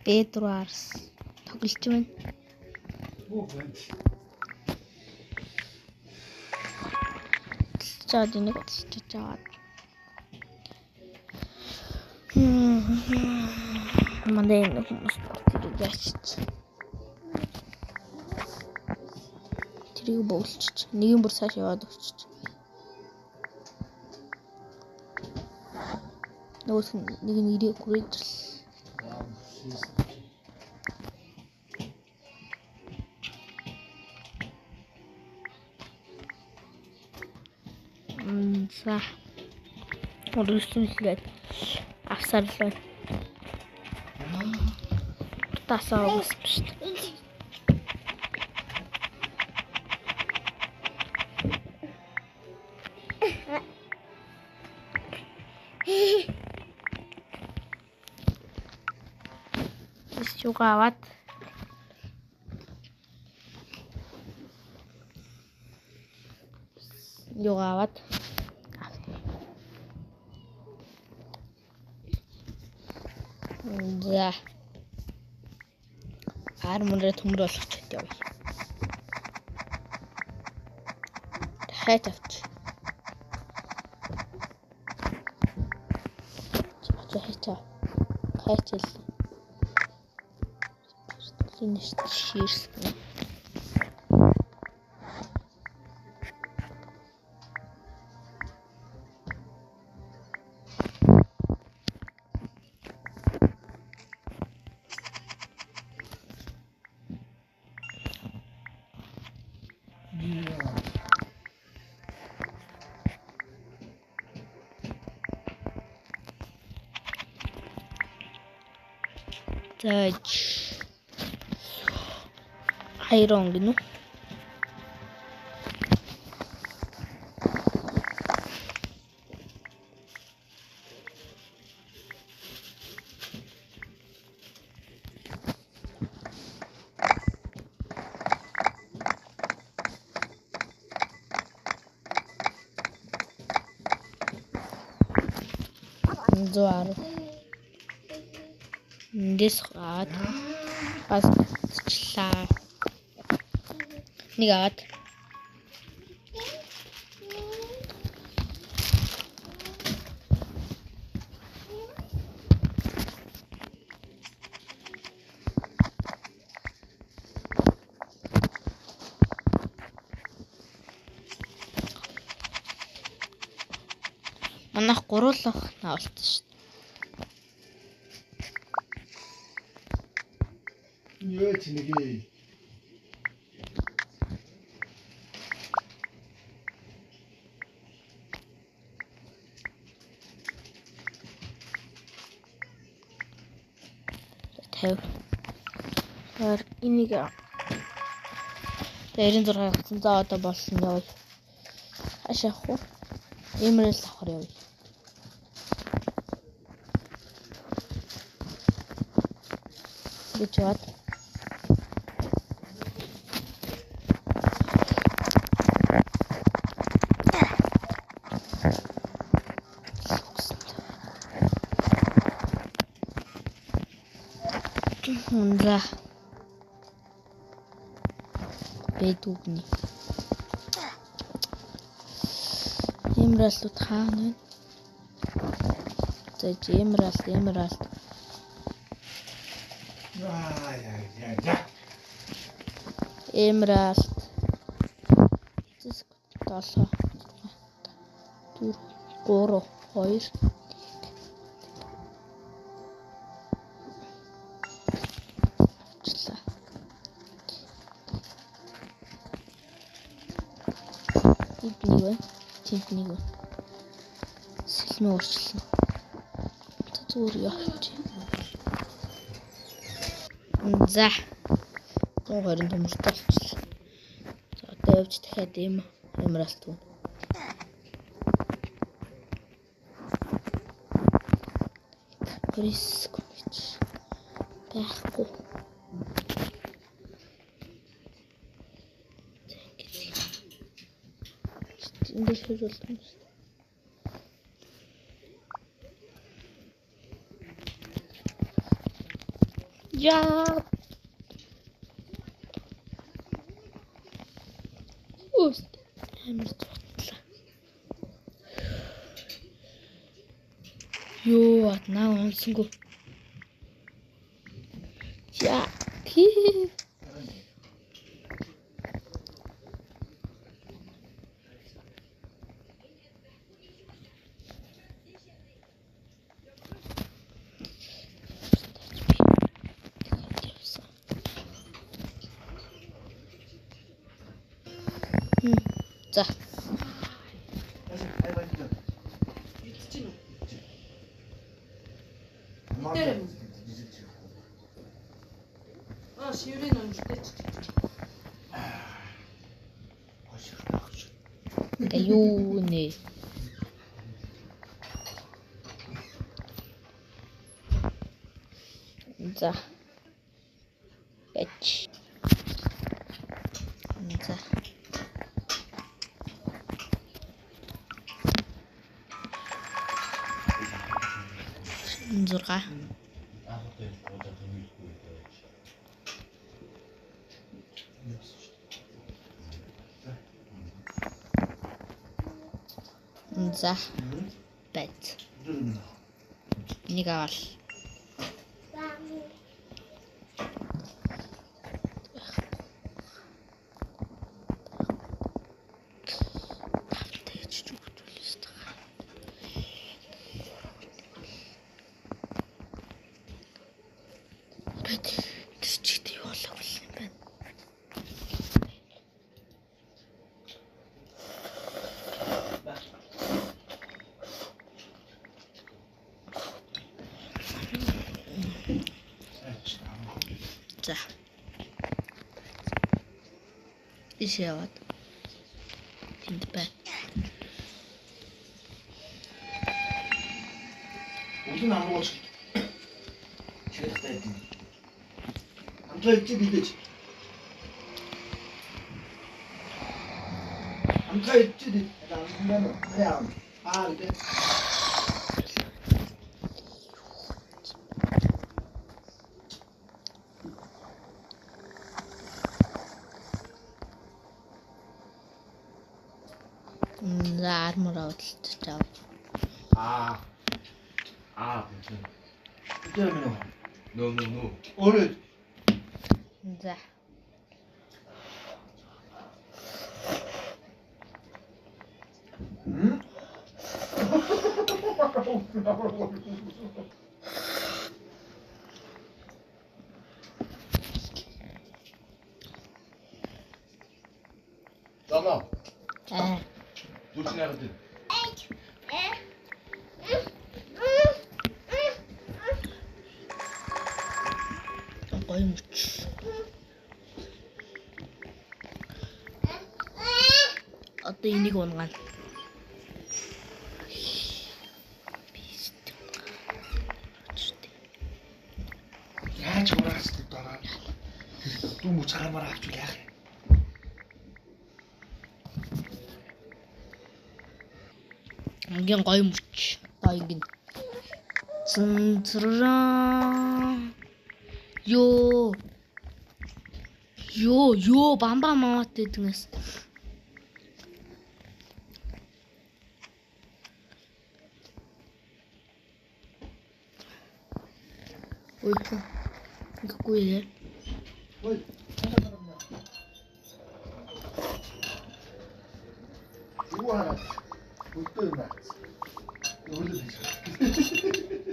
Эдвардс тоглож байна. Чаад нэг болчихж байгаа. Манай нэг хүмүүс тэрийг яачиж. Тэрийг бөөлчих. Нэг юм бүр цааш яваад өгчих. Нөгөөс нэг нэрийг хүрээжл. За. Өөрөөсөө авсарлаа. Тасаа уусч. Югават. За. Армонрэ төмөр болгочих явъя. Хайт авч. Хайт. Финиш ширс. Тач. Хайрон гинү. Зуар. Дисхат. Асчлаа. Нэгат. Манайх гуруулах наалт шүү. Юу ч нэгээ. Хэр энийг 96 гэсэн за одоо болсон явъя. Хашаах уу? Имэрэл авах явъя. Бичват. За. Бэдүгний. Имрэслүүд хаана вэ? За имралт. Имралт. Зис 7 4 3 2 Тэнтнийг сэлмээ өөрчлөн. Зүгээр явчих. За. 120 төмөртэй болчихлоо. За одоо явж дахиад имралт уу. Риск гэж байхгүй. Эндээс хөрөлт юм. Яа. Үст. Амар цуглаа. Ёо, наа онсонгүй. Яа. За. Шиврийн номжтой ч. Юу нэ. За. Эч. За. Зурга. За. Бэт. Нэг авал. Тэсчтэй юу болов юм бэ? За. Ишээват. Тэнд бай. Улын амгууч. Чигтэй юм. Амтай чи бидэж. Амтай чи ди. Яа. Гэ. За армор авалт чав. 괜찮아. 괜찮아. No. 오늘 За. 응? 잠깐만. 아. 놓치네 근데. Гоё мөч. Одоо энийг унгана. яаж ураас дараа. Дүү мөч харамаар авч яах юм. Ингийн гоё мөч. Одоо ингэн. Цэнтраа. Ёо бамба маатай днес. Ой. Какой я? Ой. 이거 하나. 못 떠나. 이걸로 되죠.